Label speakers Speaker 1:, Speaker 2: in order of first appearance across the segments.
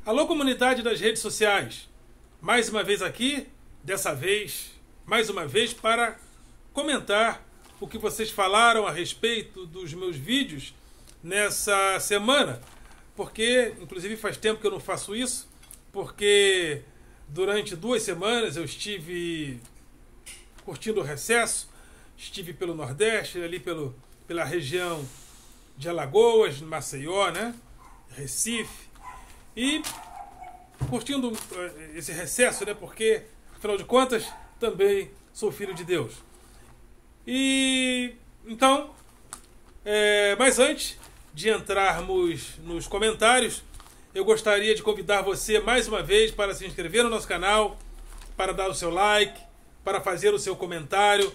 Speaker 1: Alô, comunidade das redes sociais. Mais uma vez aqui, dessa vez, mais uma vez, para comentar o que vocês falaram a respeito dos meus vídeos nessa semana. Porque, inclusive, faz tempo que eu não faço isso, porque durante 2 semanas eu estive curtindo o recesso, estive pelo Nordeste, ali pela região de Alagoas, Maceió, né? Recife, e curtindo esse recesso, né? Porque, afinal de contas, também sou filho de Deus. E então, mas antes de entrarmos nos comentários, eu gostaria de convidar você mais uma vez para se inscrever no nosso canal, para dar o seu like, para fazer o seu comentário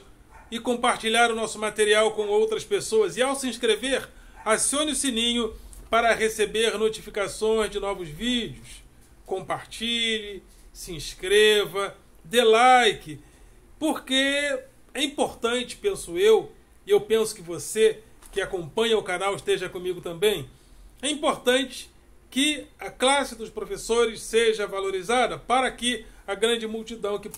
Speaker 1: e compartilhar o nosso material com outras pessoas. E ao se inscrever, acione o sininho para receber notificações de novos vídeos. Compartilhe, se inscreva, dê like, porque é importante, penso eu, e eu penso que você que acompanha o canal esteja comigo também, é importante que a classe dos professores seja valorizada para que a grande multidão que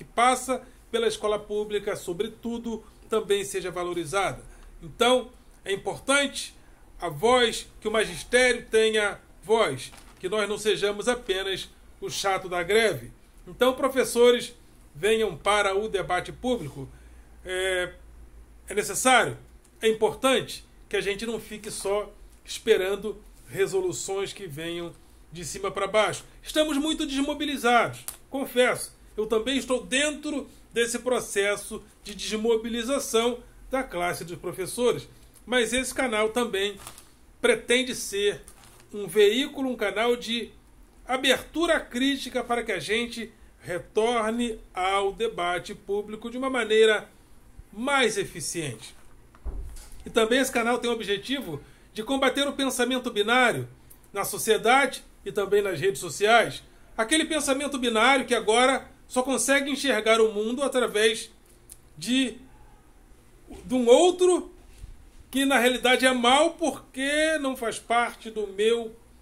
Speaker 1: passa pela escola pública, sobretudo, também seja valorizada. Então, é importante a voz, que o magistério tenha voz, que nós não sejamos apenas o chato da greve. Então, professores, venham para o debate público. É necessário, é importante que a gente não fique só esperando resoluções que venham de cima para baixo. Estamos muito desmobilizados, confesso. Eu também estou dentro desse processo de desmobilização da classe dos professores. Mas esse canal também pretende ser um veículo, um canal de abertura crítica para que a gente retorne ao debate público de uma maneira mais eficiente. E também esse canal tem o objetivo de combater o pensamento binário na sociedade e também nas redes sociais. Aquele pensamento binário que agora só consegue enxergar o mundo através de um outro que na realidade é mal porque não faz parte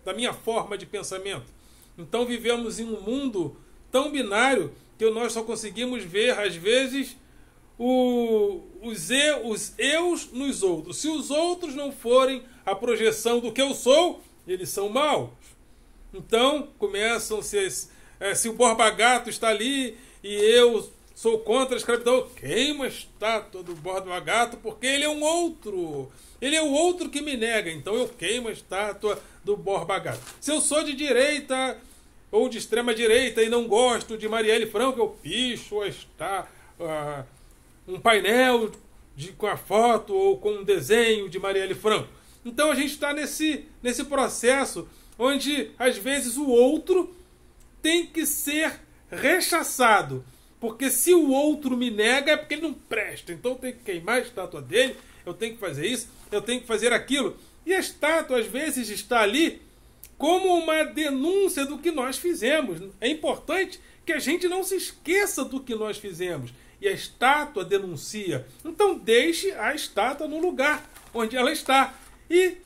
Speaker 1: da minha forma de pensamento. Então vivemos em um mundo tão binário que nós só conseguimos ver, às vezes, os eus nos outros. Se os outros não forem a projeção do que eu sou, eles são maus. Então começam se o Borba Gato está ali e eu sou contra a escravidão, queima a estátua do Borba Gato porque ele é um outro. Ele é o outro que me nega, então eu queimo a estátua do Borba Gato. Se eu sou de direita ou de extrema direita e não gosto de Marielle Franco, eu picho um painel com a foto ou com um desenho de Marielle Franco. Então a gente está nesse processo onde às vezes o outro tem que ser rechaçado. Porque se o outro me nega é porque ele não presta. Então eu tenho que queimar a estátua dele, eu tenho que fazer isso, eu tenho que fazer aquilo. E a estátua às vezes está ali como uma denúncia do que nós fizemos. É importante que a gente não se esqueça do que nós fizemos. E a estátua denuncia. Então deixe a estátua no lugar onde ela está. E,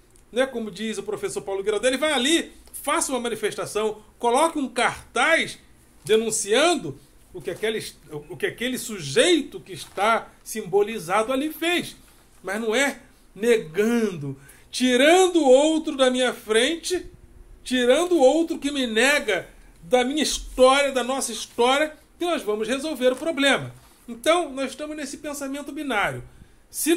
Speaker 1: como diz o professor Paulo Giraldelli, vai ali, faça uma manifestação, coloque um cartaz denunciando o que aquele sujeito que está simbolizado ali fez. Mas não é negando, tirando o outro da minha frente, tirando o outro que me nega da minha história, da nossa história, que nós vamos resolver o problema. Então, nós estamos nesse pensamento binário. Se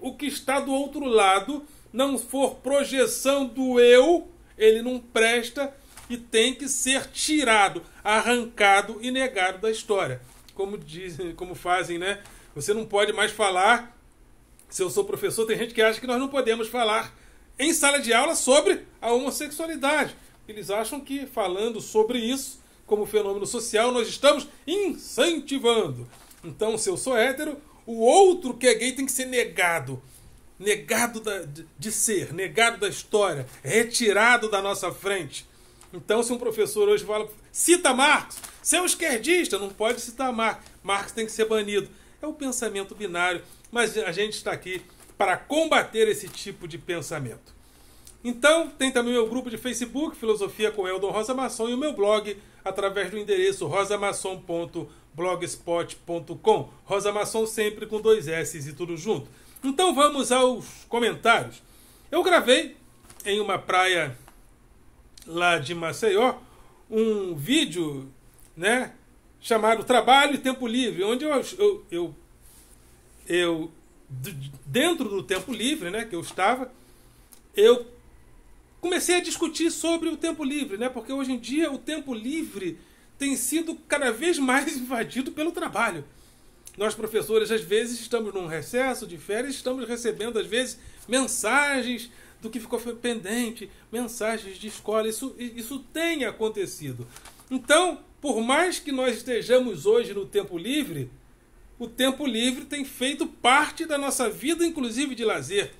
Speaker 1: o que está do outro lado não for projeção do eu, ele não presta e tem que ser tirado, arrancado e negado da história. Como fazem, né? Você não pode mais falar, se eu sou professor, tem gente que acha que nós não podemos falar em sala de aula sobre a homossexualidade. Eles acham que falando sobre isso, como fenômeno social, nós estamos incentivando. Então, se eu sou hétero, o outro que é gay tem que ser negado. Negado de ser, negado da história, retirado da nossa frente. Então, se um professor hoje fala, cita Marx, você é um esquerdista, não pode citar Marx. Marx tem que ser banido. É o pensamento binário, mas a gente está aqui para combater esse tipo de pensamento. Então, tem também o meu grupo de Facebook, Filosofia com Eldon Rosa Maçom, e o meu blog através do endereço rosamaçom.blogspot.com. Rosa Maçom sempre com 2 S e tudo junto. Então vamos aos comentários. Eu gravei em uma praia lá de Maceió um vídeo, né, chamado Trabalho e Tempo Livre, onde eu dentro do tempo livre, né, que eu estava, eu comecei a discutir sobre o tempo livre, né, porque hoje em dia o tempo livre tem sido cada vez mais invadido pelo trabalho. Nós, professores, às vezes estamos num recesso de férias, estamos recebendo, às vezes, mensagens do que ficou pendente, mensagens de escola. Isso tem acontecido. Então, por mais que nós estejamos hoje no tempo livre, o tempo livre tem feito parte da nossa vida, inclusive de lazer.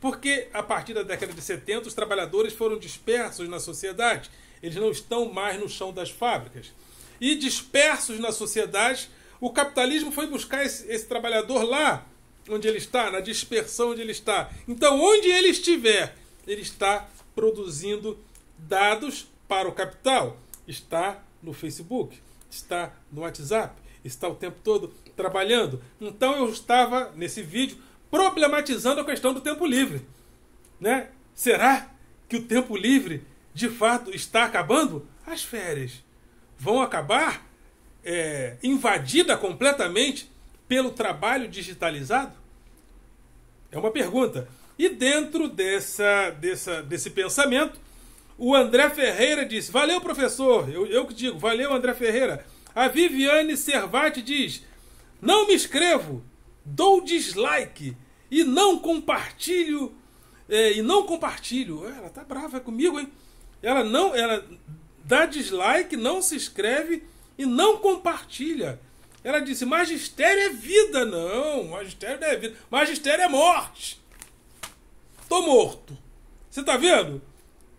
Speaker 1: Porque, a partir da década de 70, os trabalhadores foram dispersos na sociedade. Eles não estão mais no chão das fábricas. E dispersos na sociedade, o capitalismo foi buscar esse trabalhador lá onde ele está, na dispersão onde ele está. Então, onde ele estiver, ele está produzindo dados para o capital. Está no Facebook, está no WhatsApp, está o tempo todo trabalhando. Então, eu estava, nesse vídeo, problematizando a questão do tempo livre, né? Será que o tempo livre, de fato, está acabando? As férias vão acabar invadida completamente pelo trabalho digitalizado? É uma pergunta. E dentro desse pensamento, o André Ferreira disse: valeu, professor. Eu que digo, valeu, André Ferreira. A Viviane Servati diz: não me inscrevo, dou dislike e não compartilho. Ela tá brava comigo, hein? Ela dá dislike, não se inscreve e não compartilha. Ela disse: magistério é vida. Não, magistério não é vida. Magistério é morte. Tô morto. Você tá vendo?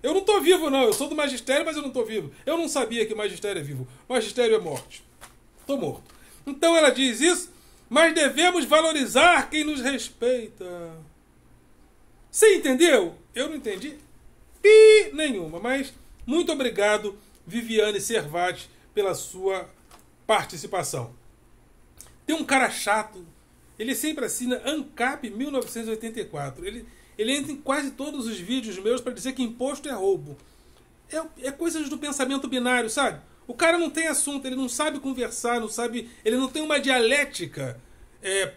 Speaker 1: Eu não tô vivo, não. Eu sou do magistério, mas eu não tô vivo. Eu não sabia que magistério é vivo. Magistério é morte. Tô morto. Então ela diz isso, mas devemos valorizar quem nos respeita. Você entendeu? Eu não entendi nenhuma, mas muito obrigado, Viviane Servati, pela sua participação. Tem um cara chato, ele sempre assina ANCAP 1984. Ele entra em quase todos os vídeos meus para dizer que imposto é roubo. É coisas do pensamento binário, sabe? O cara não tem assunto, ele não sabe conversar, ele não tem uma dialética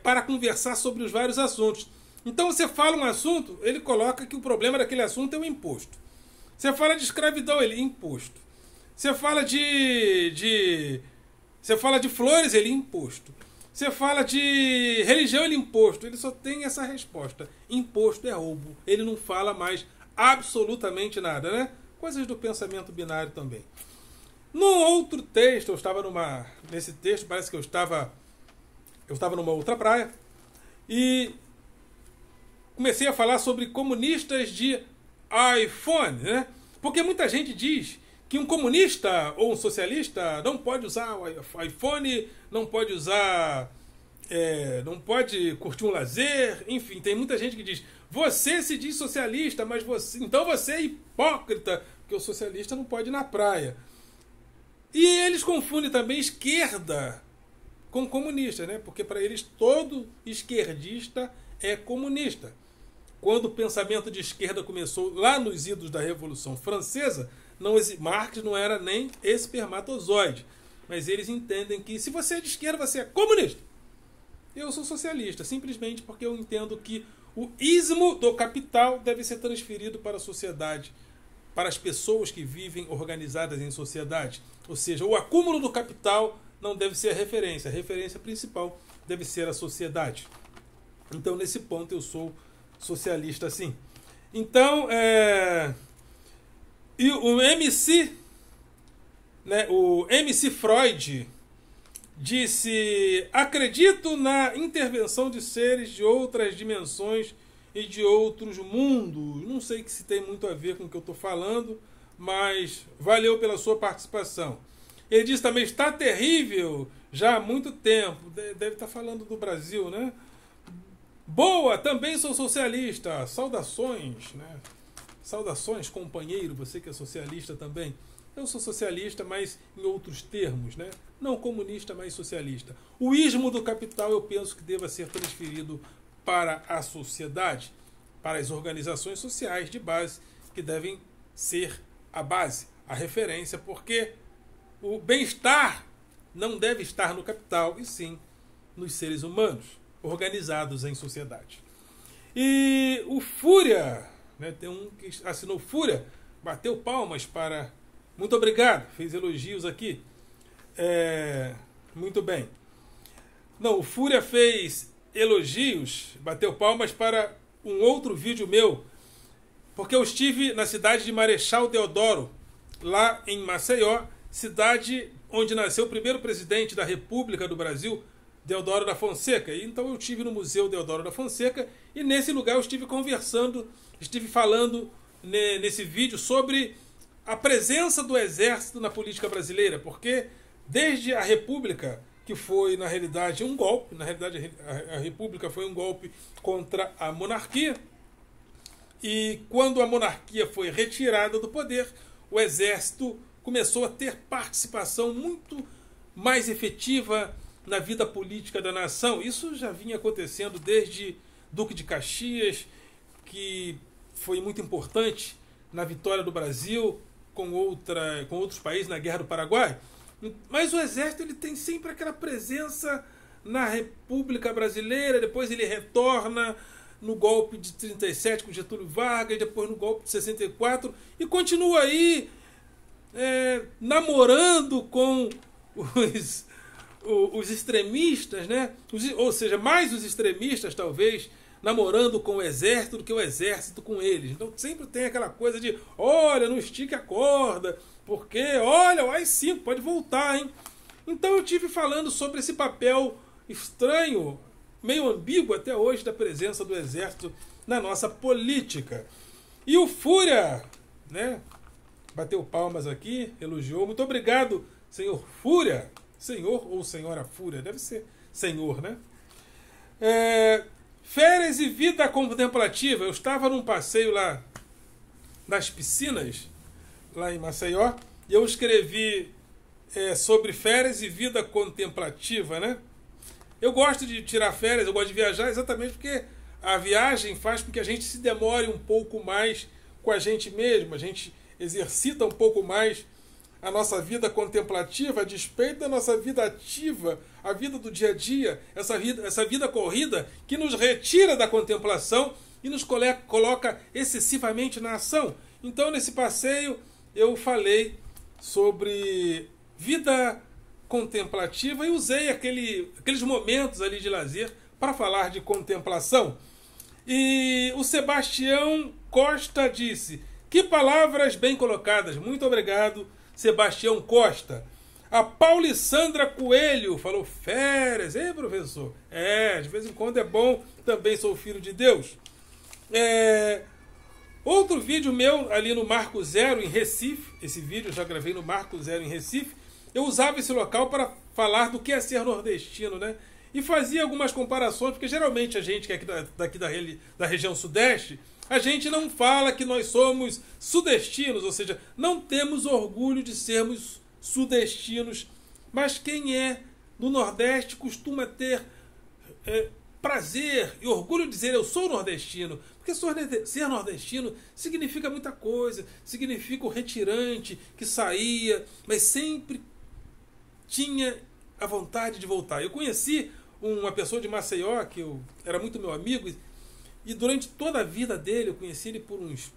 Speaker 1: para conversar sobre os vários assuntos. Então você fala um assunto, ele coloca que o problema daquele assunto é o imposto. Você fala de escravidão, ele imposto. Você fala você fala de flores, ele imposto. Você fala de religião, ele imposto. Ele só tem essa resposta: imposto é roubo. Ele não fala mais absolutamente nada, né? Coisas do pensamento binário também. Num outro texto, nesse texto parece que eu estava numa outra praia e comecei a falar sobre comunistas de iPhone, né? Porque muita gente diz que um comunista ou um socialista não pode usar o iPhone, não pode usar, não pode curtir um lazer, enfim, tem muita gente que diz: você se diz socialista, mas então você é hipócrita, porque o socialista não pode ir na praia. E eles confundem também esquerda com comunista, né? Porque para eles todo esquerdista é comunista. Quando o pensamento de esquerda começou lá nos idos da Revolução Francesa, Marx não era nem espermatozoide. Mas eles entendem que se você é de esquerda, você é comunista. Eu sou socialista, simplesmente porque eu entendo que o ismo do capital deve ser transferido para a sociedade, para as pessoas que vivem organizadas em sociedade. Ou seja, o acúmulo do capital não deve ser a referência principal deve ser a sociedade. Então, nesse ponto, eu sou socialista, sim. Então, e o MC Freud disse: acredito na intervenção de seres de outras dimensões e de outros mundos. Não sei se tem muito a ver com o que eu estou falando, mas valeu pela sua participação. Ele disse também: está terrível já há muito tempo. Deve estar falando do Brasil, né? Boa, também sou socialista. Saudações, né? Saudações, companheiro, você que é socialista também. Eu sou socialista, mas em outros termos, né? Não comunista, mas socialista. O ismo do capital eu penso que deva ser transferido para a sociedade, para as organizações sociais de base, que devem ser a base, a referência, porque o bem-estar não deve estar no capital, e sim nos seres humanos, organizados em sociedade. E o Fúria, né, tem um que assinou Fúria, bateu palmas para... Muito obrigado, fez elogios aqui. Muito bem. Não, o Fúria fez elogios, bateu palmas para um outro vídeo meu, porque eu estive na cidade de Marechal Deodoro, lá em Maceió, cidade onde nasceu o primeiro presidente da República do Brasil, Deodoro da Fonseca. E então eu estive no Museu Deodoro da Fonseca e nesse lugar eu estive conversando, estive falando nesse vídeo sobre a presença do Exército na política brasileira, porque desde a República, que foi na realidade um golpe, na realidade a República foi um golpe contra a monarquia, e quando a monarquia foi retirada do poder, o Exército começou a ter participação muito mais efetiva na vida política da nação. Isso já vinha acontecendo desde Duque de Caxias, que foi muito importante na vitória do Brasil com outros países na Guerra do Paraguai. Mas o Exército ele tem sempre aquela presença na República Brasileira, depois ele retorna no golpe de 37 com Getúlio Vargas, depois no golpe de 64, e continua aí namorando com os extremistas, né? Ou seja, mais os extremistas talvez namorando com o Exército do que o Exército com eles. Então sempre tem aquela coisa de, olha, não estique a corda, porque, olha, o AI-5 pode voltar, hein? Então eu tive falando sobre esse papel estranho, meio ambíguo até hoje, da presença do Exército na nossa política. E o Fúria, né, bateu palmas aqui, elogiou. Muito obrigado, senhor Fúria. Senhor ou senhora Fúria? Deve ser senhor, né? Férias e vida contemplativa. Eu estava num passeio lá nas piscinas, lá em Maceió, e eu escrevi sobre férias e vida contemplativa, né? Eu gosto de tirar férias, eu gosto de viajar exatamente porque a viagem faz com que a gente se demore um pouco mais com a gente mesmo, a gente exercita um pouco mais a nossa vida contemplativa, a despeito da nossa vida ativa, a vida do dia a dia, essa vida corrida que nos retira da contemplação e nos coloca excessivamente na ação. Então, nesse passeio, eu falei sobre vida contemplativa e usei aqueles momentos ali de lazer para falar de contemplação. E o Sebastião Costa disse, que palavras bem colocadas, muito obrigado, Sebastião Costa. A Paulissandra Coelho falou, férias, hein, professor? De vez em quando é bom, também sou filho de Deus. Outro vídeo meu ali no Marco Zero em Recife, esse vídeo eu já gravei no Marco Zero em Recife, eu usava esse local para falar do que é ser nordestino, né? E fazia algumas comparações, porque geralmente a gente que é daqui da região sudeste, a gente não fala que nós somos sudestinos, ou seja, não temos orgulho de sermos sudestinos, mas quem é do Nordeste costuma ter prazer e orgulho de dizer eu sou nordestino, porque ser nordestino significa muita coisa, significa o retirante que saía, mas sempre tinha a vontade de voltar. Eu conheci uma pessoa de Maceió, que era muito meu amigo, e durante toda a vida dele, eu conheci ele por uns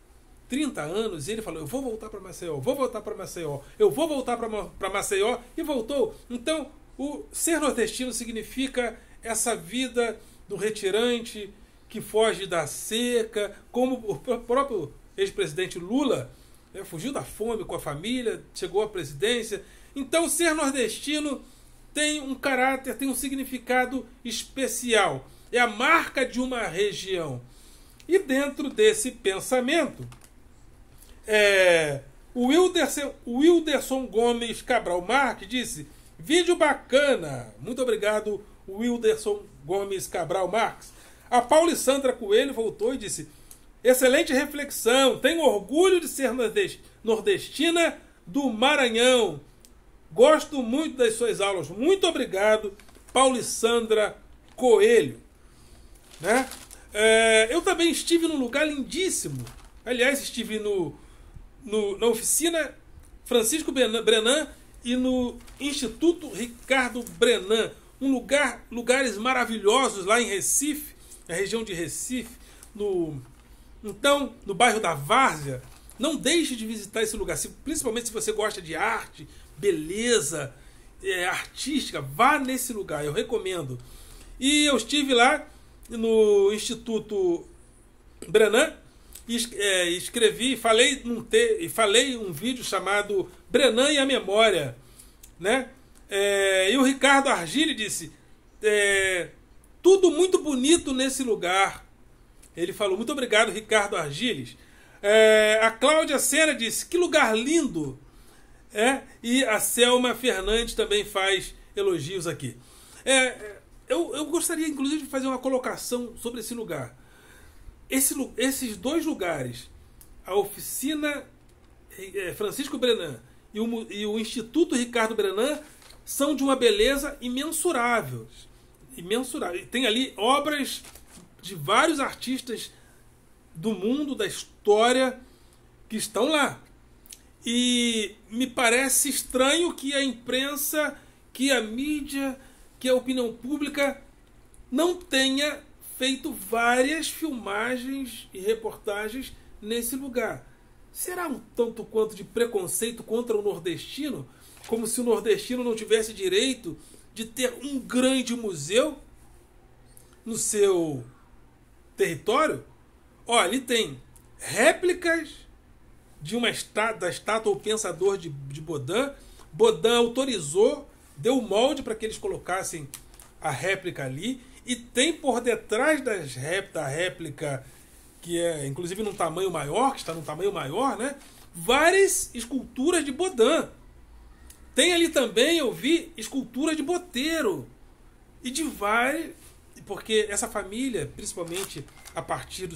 Speaker 1: 30 anos, e ele falou, eu vou voltar para Maceió, vou voltar para Maceió, eu vou voltar para Maceió, e voltou. Então, o ser nordestino significa essa vida do retirante, que foge da seca, como o próprio ex-presidente Lula, né, fugiu da fome com a família, chegou à presidência. Então, ser nordestino tem um caráter, tem um significado especial. É a marca de uma região. E dentro desse pensamento, o Wilderson Gomes Cabral Marques disse, vídeo bacana. Muito obrigado, Wilderson Gomes Cabral Marques. A Paulissandra Coelho voltou e disse, Excelente reflexão. Tenho orgulho de ser nordestina do Maranhão. Gosto muito das suas aulas. Muito obrigado, Paulissandra Coelho. Né? Eu também estive num lugar lindíssimo. Aliás, estive na oficina Francisco Brenan e no Instituto Ricardo Brenan. Lugares maravilhosos lá em Recife, na região de Recife, no bairro da Várzea. Não deixe de visitar esse lugar, principalmente se você gosta de arte, beleza artística, vá nesse lugar, eu recomendo. E eu estive lá no Instituto Brenan e escrevi, falei um vídeo chamado Brenan e a Memória, né? E o Ricardo Argili disse, tudo muito bonito nesse lugar. Ele falou, muito obrigado, Ricardo Argiles. A Cláudia Sena disse, que lugar lindo. E a Selma Fernandes também faz elogios aqui. Eu gostaria, inclusive, de fazer uma colocação sobre esse lugar. Esses dois lugares, a oficina Francisco Brenan e o Instituto Ricardo Brenan, são de uma beleza imensurável. Tem ali obras de vários artistas do mundo, da história, que estão lá. E me parece estranho que a imprensa, que a mídia, que a opinião pública não tenha feito várias filmagens e reportagens nesse lugar. Será um tanto quanto de preconceito contra o nordestino? Como se o nordestino não tivesse direito de ter um grande museu no seu território? Olha, ali tem réplicas da estátua O Pensador de Bodin. Bodin autorizou, deu o molde para que eles colocassem a réplica ali. E tem por detrás da réplica, que é inclusive num tamanho maior, que está num tamanho maior, né? Várias esculturas de Bodin. Tem ali também, eu vi, escultura de Boteiro. E de várias... Porque essa família, principalmente a partir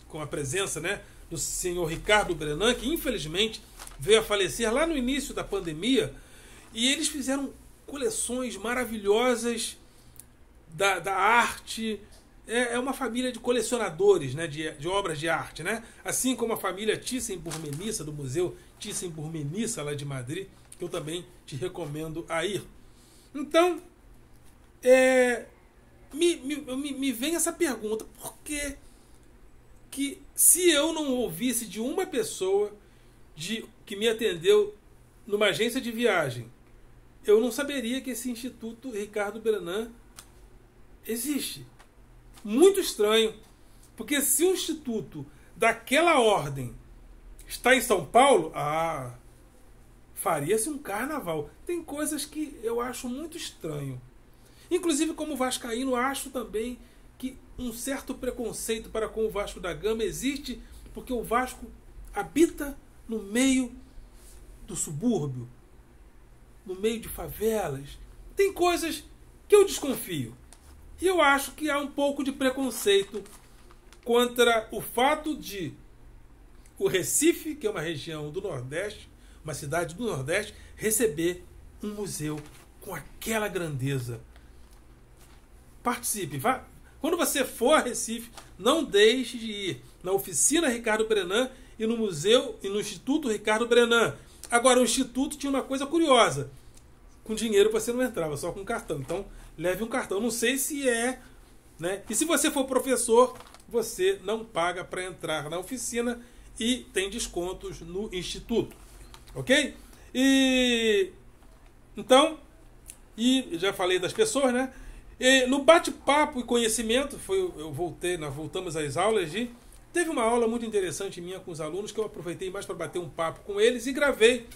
Speaker 1: com a presença, né, do senhor Ricardo Brenan, que infelizmente veio a falecer lá no início da pandemia, e eles fizeram coleções maravilhosas da arte. É uma família de colecionadores, né, de obras de arte, né? Assim como a família Thyssen-Bornemisza, do Museu Thyssen-Bornemisza lá de Madrid, que eu também te recomendo a ir. Então, me vem essa pergunta: por que se eu não ouvisse de uma pessoa que me atendeu numa agência de viagem, eu não saberia que esse Instituto Ricardo Brenan existe? Muito estranho, porque se um instituto daquela ordem está em São Paulo, faria-se um carnaval. Tem coisas que eu acho muito estranho. Inclusive, como vascaíno, acho também que um certo preconceito para com o Vasco da Gama existe, porque o Vasco habita no meio do subúrbio, no meio de favelas. Tem coisas que eu desconfio. E eu acho que há um pouco de preconceito contra o fato de o Recife, que é uma região do Nordeste, uma cidade do Nordeste, receber um museu com aquela grandeza. Participe. Vá. Quando você for a Recife, não deixe de ir na oficina Ricardo Brenan e no museu e no Instituto Ricardo Brenan. Agora, o Instituto tinha uma coisa curiosa. Com dinheiro você não entrava, só com cartão. Então, leve um cartão. Não sei se né? E se você for professor, você não paga para entrar na oficina e tem descontos no Instituto. Ok? Então, já falei das pessoas, né? E no bate-papo e conhecimento, nós voltamos às aulas teve uma aula muito interessante minha com os alunos, que eu aproveitei mais para bater um papo com eles e gravei.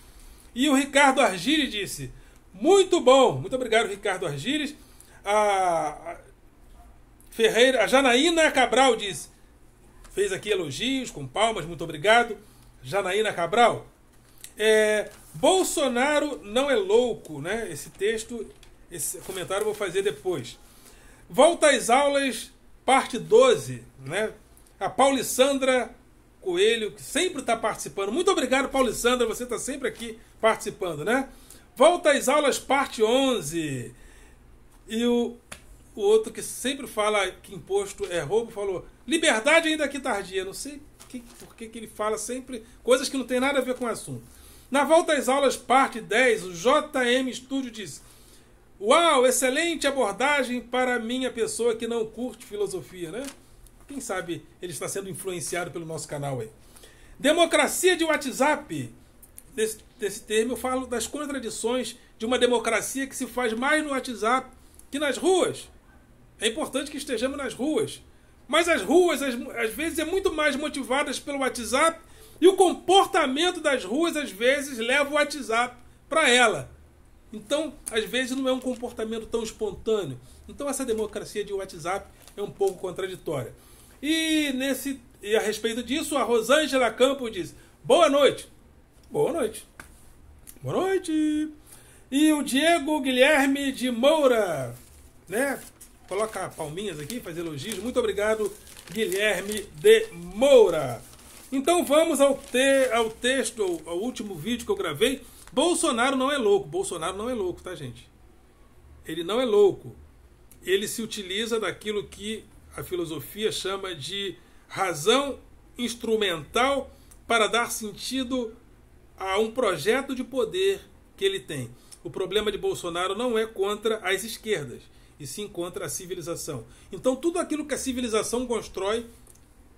Speaker 1: E o Ricardo Argiles disse: muito bom, muito obrigado, Ricardo Argiles. A Janaína Cabral disse, fez aqui elogios com palmas, muito obrigado, Janaína Cabral. Bolsonaro não é louco, né? Esse comentário eu vou fazer depois. Volta às aulas, parte 12, né? A Paulissandra Coelho, que sempre está participando. Muito obrigado, Paulissandra, você está sempre aqui participando, né? Volta às aulas, parte 11. E o outro que sempre fala que imposto é roubo, falou, liberdade ainda que tardia. Não sei por que ele fala sempre coisas que não tem nada a ver com o assunto. Na volta às aulas, parte 10, o JM Studio diz, uau, excelente abordagem para minha pessoa que não curte filosofia, né? Quem sabe ele está sendo influenciado pelo nosso canal aí. Democracia de WhatsApp. Desse termo eu falo das contradições de uma democracia que se faz mais no WhatsApp que nas ruas. É importante que estejamos nas ruas. Mas as ruas, às vezes, é muito mais motivadas pelo WhatsApp e o comportamento das ruas, às vezes, leva o WhatsApp para ela. Então, às vezes, não é um comportamento tão espontâneo. Então, essa democracia de WhatsApp é um pouco contraditória. E a respeito disso, a Rosângela Campos diz, boa noite. Boa noite. Boa noite. E o Diego Guilherme de Moura, né? Coloca palminhas aqui, faz elogios. Muito obrigado, Guilherme de Moura. Então vamos ao texto, ao último vídeo que eu gravei. Bolsonaro não é louco. Bolsonaro não é louco, tá, gente? Ele não é louco. Ele se utiliza daquilo que a filosofia chama de razão instrumental para dar sentido a um projeto de poder que ele tem. O problema de Bolsonaro não é contra as esquerdas, e sim contra a civilização. Então tudo aquilo que a civilização constrói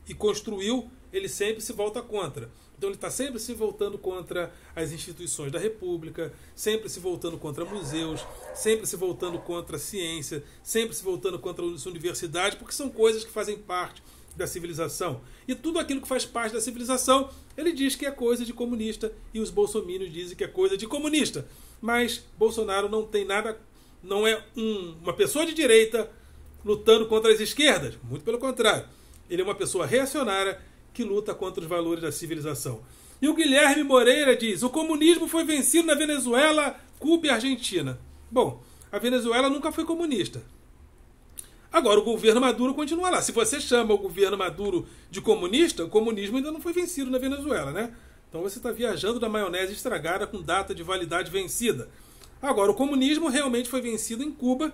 Speaker 1: e construiu, ele sempre se volta contra. Então ele está sempre se voltando contra as instituições da República, sempre se voltando contra museus, sempre se voltando contra a ciência, sempre se voltando contra as universidades, porque são coisas que fazem parte da civilização. E tudo aquilo que faz parte da civilização, ele diz que é coisa de comunista, e os bolsominions dizem que é coisa de comunista. Mas Bolsonaro não tem nada, não é uma pessoa de direita lutando contra as esquerdas, muito pelo contrário. Ele é uma pessoa reacionária que luta contra os valores da civilização. E o Guilherme Moreira diz, o comunismo foi vencido na Venezuela, Cuba e Argentina. Bom, a Venezuela nunca foi comunista. Agora, o governo Maduro continua lá. Se você chama o governo Maduro de comunista, o comunismo ainda não foi vencido na Venezuela, né? Então você está viajando na maionese estragada com data de validade vencida. Agora, o comunismo realmente foi vencido em Cuba,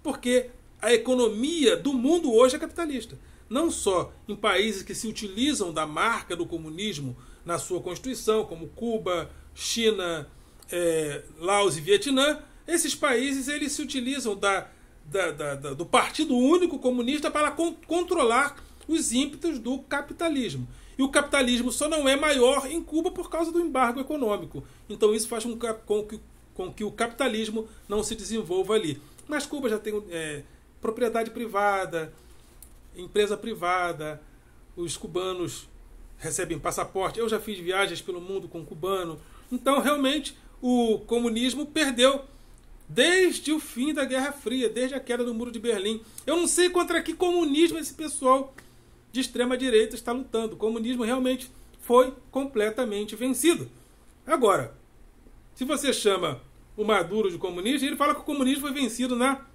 Speaker 1: porque a economia do mundo hoje é capitalista. Não só em países que se utilizam da marca do comunismo na sua constituição, como Cuba, China, Laos e Vietnã, esses países eles se utilizam do Partido Único Comunista para controlar os ímpetos do capitalismo. E o capitalismo só não é maior em Cuba por causa do embargo econômico. Então isso faz com que o capitalismo não se desenvolva ali. Mas Cuba já tem propriedade privada, empresa privada, os cubanos recebem passaporte. Eu já fiz viagens pelo mundo com cubano. Então, realmente, o comunismo perdeu desde o fim da Guerra Fria, desde a queda do Muro de Berlim. Eu não sei contra que comunismo esse pessoal de extrema-direita está lutando. O comunismo realmente foi completamente vencido. Agora, se você chama o Maduro de comunista, ele fala que o comunismo foi vencido na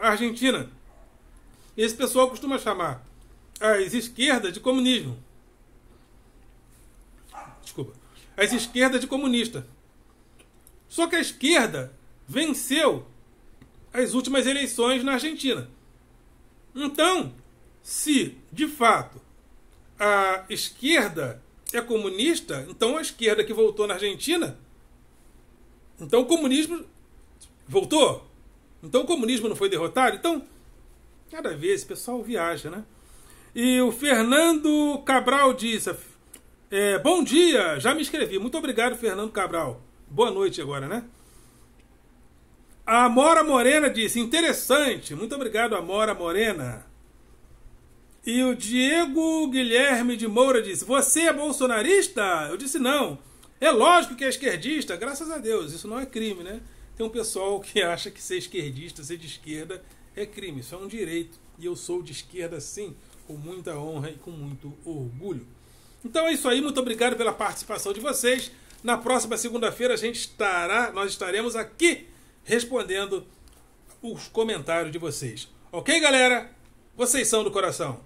Speaker 1: Argentina. Esse pessoal costuma chamar as esquerdas de comunismo. Desculpa. As esquerdas de comunista. Só que a esquerda venceu as últimas eleições na Argentina. Então, se de fato a esquerda é comunista, então a esquerda que voltou na Argentina, então o comunismo voltou. Então o comunismo não foi derrotado. Então, cada vez esse pessoal viaja, né? E o Fernando Cabral disse, bom dia, já me inscrevi. Muito obrigado, Fernando Cabral. Boa noite agora, né? A Amora Morena disse, interessante. Muito obrigado, Amora Morena. E o Diego Guilherme de Moura disse, você é bolsonarista? Eu disse, não. É lógico que é esquerdista, graças a Deus. Isso não é crime, né? Tem um pessoal que acha que ser esquerdista, ser de esquerda, é crime. Isso é um direito. E eu sou de esquerda, sim, com muita honra e com muito orgulho. Então é isso aí. Muito obrigado pela participação de vocês. Na próxima segunda-feira nós estaremos aqui respondendo os comentários de vocês. Ok, galera? Vocês são do coração.